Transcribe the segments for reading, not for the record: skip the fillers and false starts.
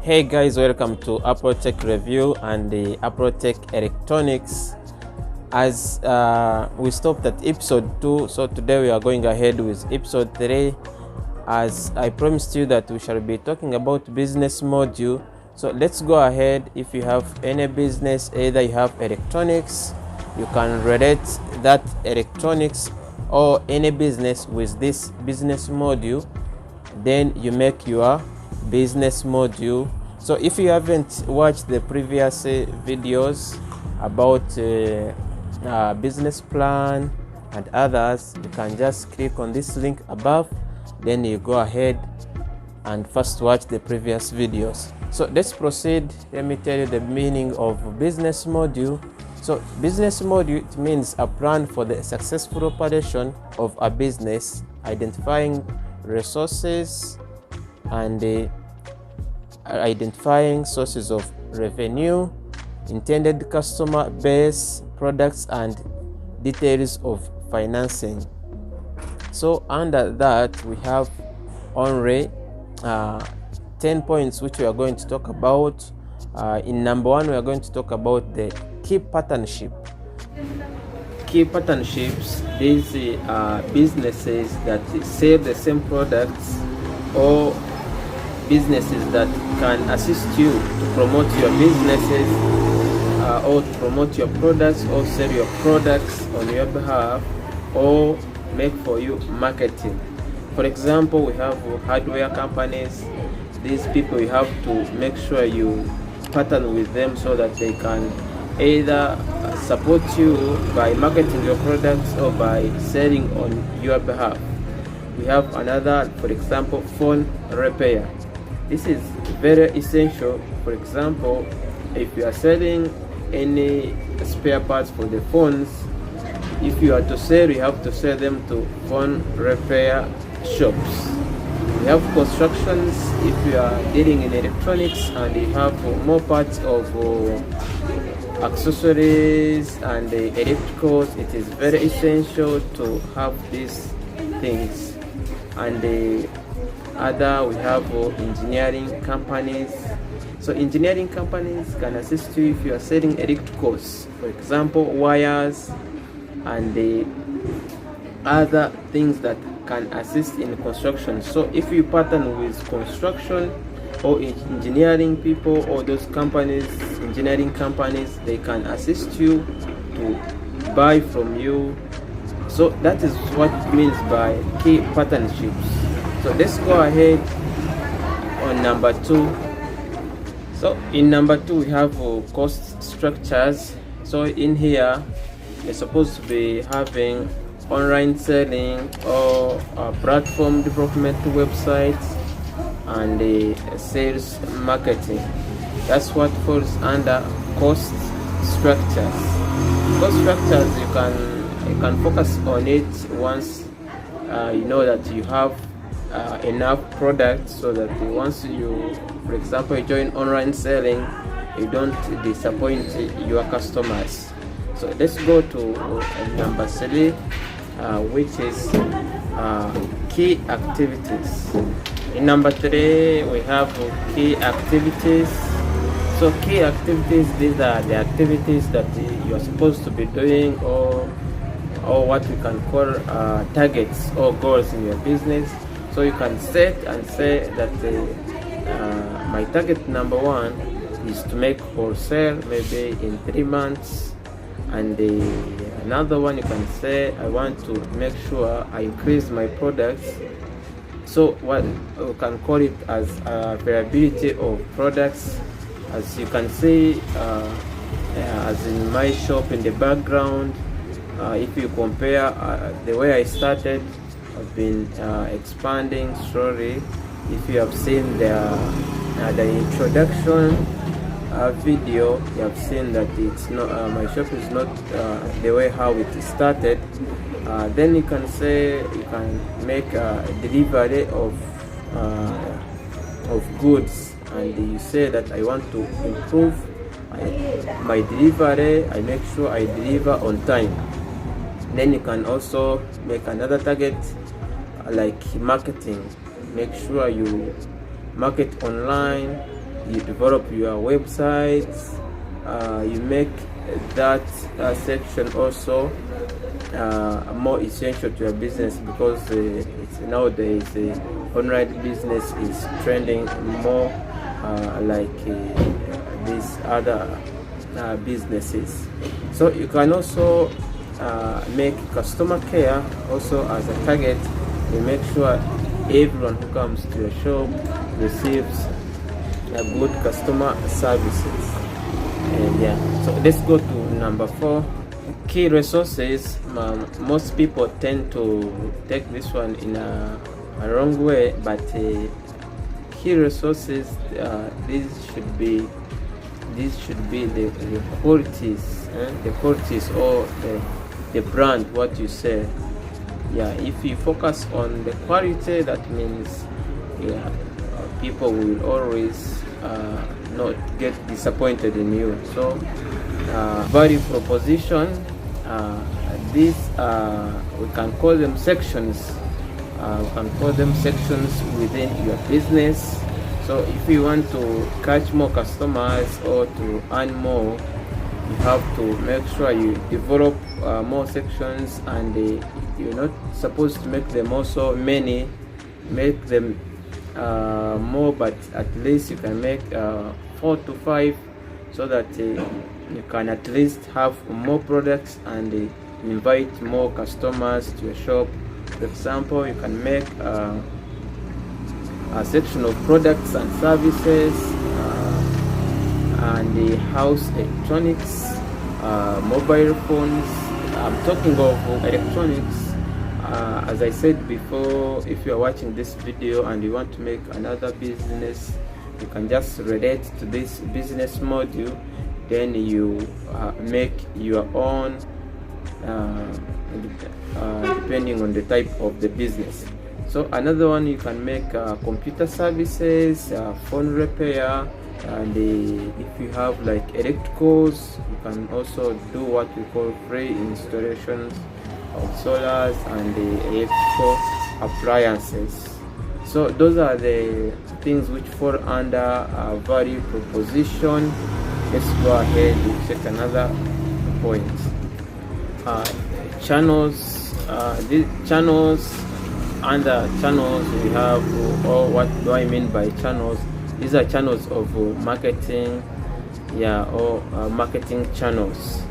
Hey guys, welcome to Apple Tech Review and the Apple Tech Electronics. As we stopped at episode 2, so today we are going ahead with episode 3. As I promised you that we shall be talking about business module. So let's go ahead. If you have any business, either you have electronics, you can relate that electronics or any business with this business module, then you make your business module. So if you haven't watched the previous videos about business plan and others, you can just click on this link above, then you go ahead and first watch the previous videos. So let's proceed. Let me tell you the meaning of business module. So business module, it means a plan for the successful operation of a business, identifying resources and identifying sources of revenue, intended customer base, products, and details of financing. So under that, we have only 10 points which we are going to talk about. In number 1, we are going to talk about the key partnership. Key partnerships, these are businesses that sell the same products or businesses that can assist you to promote your businesses or to promote your products or sell your products on your behalf or make for you marketing. For example, we have hardware companies. These people, you have to make sure you partner with them so that they can either support you by marketing your products or by selling on your behalf. We have another, for example, phone repair. This is very essential. For example, if you are selling any spare parts for the phones, if you are to sell, you have to sell them to phone repair shops. We have constructions. If you are dealing in electronics and you have more parts of accessories and electricals, it is very essential to have these things. And we have engineering companies. So engineering companies can assist you if you are selling electricals, for example, wires and the other things that can assist in construction. So if you partner with construction or engineering people or those companies, engineering companies, they can assist you to buy from you. So that is what it means by key partnerships. So let's go ahead on number 2. So in number 2, we have cost structures. So in here, you're supposed to be having online selling or platform development websites and sales marketing. That's what falls under cost structures. Cost structures, you can focus on it once you know that you have enough products, so that once you, for example, join online selling, you don't disappoint your customers. So let's go to number 3, which is key activities. In number 3, we have key activities. So key activities, these are the activities that you are supposed to be doing, or what we can call targets or goals in your business. So you can set and say that my target number 1 is to make wholesale maybe in 3 months, and another one you can say I want to make sure I increase my products. So what we can call it as variability of products. As you can see, as in my shop in the background, if you compare the way I started, I've been expanding slowly. If you have seen the introduction video, you have seen that it's not my shop is not the way how it started. Then you can say you can make a delivery of goods, and you say that I want to improve my delivery. I make sure I deliver on time. Then you can also make another target like marketing. Make sure you market online, you develop your websites, you make that section also more essential to your business, because it's nowadays online business is trending more like these other businesses. So you can also make customer care also as a target. You make sure everyone who comes to your shop receives a good customer services. And yeah, so let's go to number 4, key resources. Most people tend to take this one in a wrong way, but key resources, these should be the qualities, or the brand, what you say. Yeah, if you focus on the quality, that means people will always not get disappointed in you. So value proposition, these we can call them sections. Within your business. So if you want to catch more customers or to earn more, you have to make sure you develop more sections, and you're not supposed to make them also many. Make them more, but at least you can make 4 to 5, so that you can at least have more products and invite more customers to your shop. For example, you can make a section of products and services, and the house electronics, mobile phones. I'm talking of electronics. As I said before, if you are watching this video and you want to make another business, you can just relate to this business module, then you make your own depending on the type of the business. So another one, you can make computer services, phone repair, and if you have like electricals, you can also do what we call free installations of solars and the electrical appliances. So those are the things which fall under value proposition. Let's go ahead and check another point. Channels. These channels, under channels we have, or what do I mean by channels? These are channels of marketing, or marketing channels.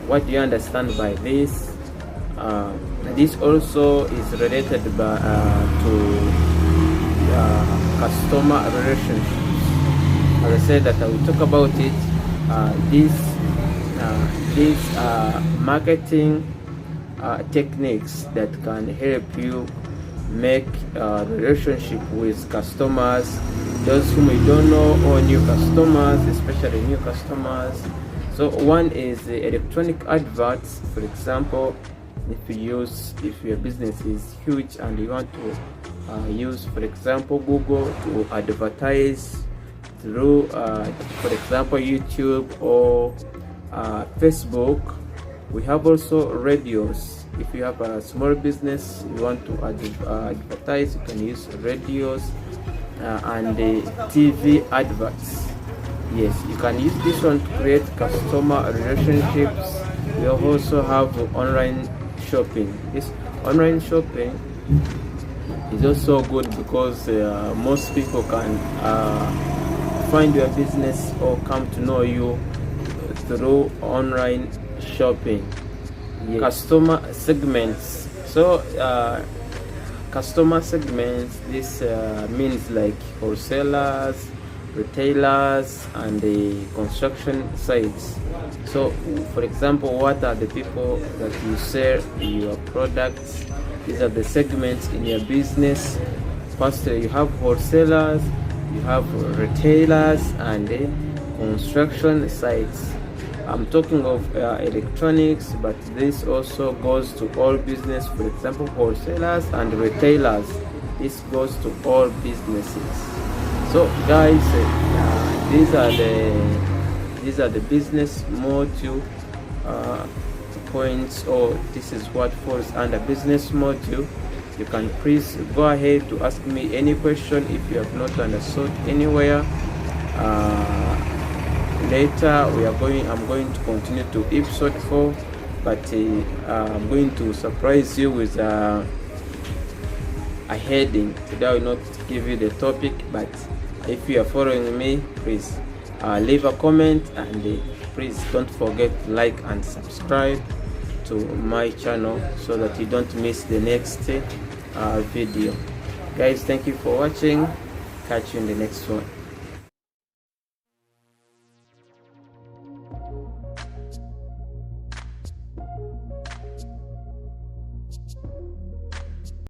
What do you understand by this? This also is related to customer relationships. As I said that I will talk about it. These marketing techniques that can help you make a relationship with customers, those whom you don't know, or new customers, especially new customers. So one is the electronic adverts. For example, if your business is huge and you want to use, for example, Google to advertise through, for example, YouTube or Facebook. We have also radios. If you have a small business, you want to advertise, you can use radios and the TV adverts. Yes, you can use this one to create customer relationships. We also have online shopping. This online shopping is also good because most people can find your business or come to know you through online shopping. Yes. Customer segments. So customer segments, this means like wholesalers, retailers, and the construction sites. So for example, what are the people that you sell your products? These are the segments in your business. First, you have wholesalers, you have retailers, and the construction sites. I'm talking of electronics, but this also goes to all business. For example, wholesalers and retailers, this goes to all businesses. So guys, these are the business module points, or this is what falls under business module. You can please go ahead to ask me any question if you have not understood anywhere. Later I'm going to continue to episode 4, but I'm going to surprise you with a heading. Today I will not give you the topic, but if you are following me, please leave a comment, and please don't forget to like and subscribe to my channel so that you don't miss the next video. Guys, thank you for watching. Catch you in the next one.